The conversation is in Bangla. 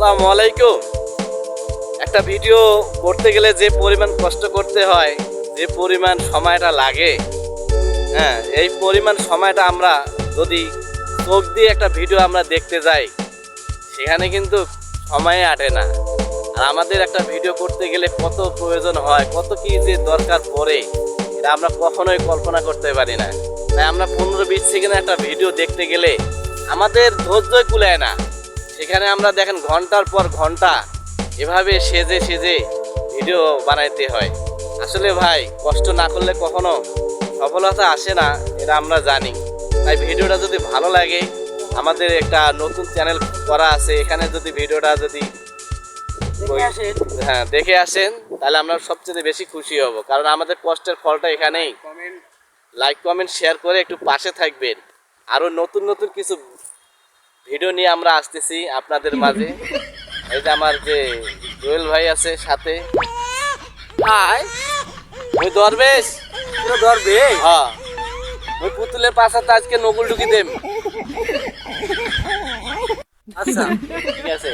আসসালামু আলাইকুম। একটা ভিডিও করতে গেলে যে পরিমাণ কষ্ট করতে হয়, যে পরিমাণ সময়টা লাগে, হ্যাঁ, এই পরিমাণ সময়টা আমরা যদি চোখ দিয়ে একটা ভিডিও আমরা দেখতে যাই, সেখানে কিন্তু সময়ে আটে না। আর আমাদের একটা ভিডিও করতে গেলে কত প্রয়োজন হয়, কত কি যে দরকার পড়ে, এটা আমরা কখনোই কল্পনা করতে পারি না। তাই আমরা 15-20 সেকেন্ডের একটা ভিডিও দেখতে গেলে আমাদের ধৈর্যই কুলায় না। সেখানে আমরা দেখেন ঘন্টার পর ঘন্টা এভাবে সেজে সেজে ভিডিও বানাইতে হয়। আসলে ভাই, কষ্ট না করলে কখনো সফলতা আসে না, এটা আমরা জানি। তাই ভিডিওটা যদি ভালো লাগে, আমাদের একটা নতুন চ্যানেল করা আছে, এখানে যদি ভিডিওটা যদি দেখে আসেন, তাহলে আমরা সবচেয়ে বেশি খুশি হব। কারণ আমাদের কষ্টের ফলটা এখানেই। লাইক কমেন্ট শেয়ার করে একটু পাশে থাকবেন। আরও নতুন নতুন কিছু ভিডিও নিয়ে আমরা আসতেছি আপনাদের মাঝে। এই যে আমার যে জুয়েল ভাই আছে সাথে, হাই ওই দরবেশ পুরো ধরবে। হ্যাঁ, ওই পুতুলের পাশাতে আজকে নকুল ঢুকি দেম। আচ্ছা ঠিক আছে।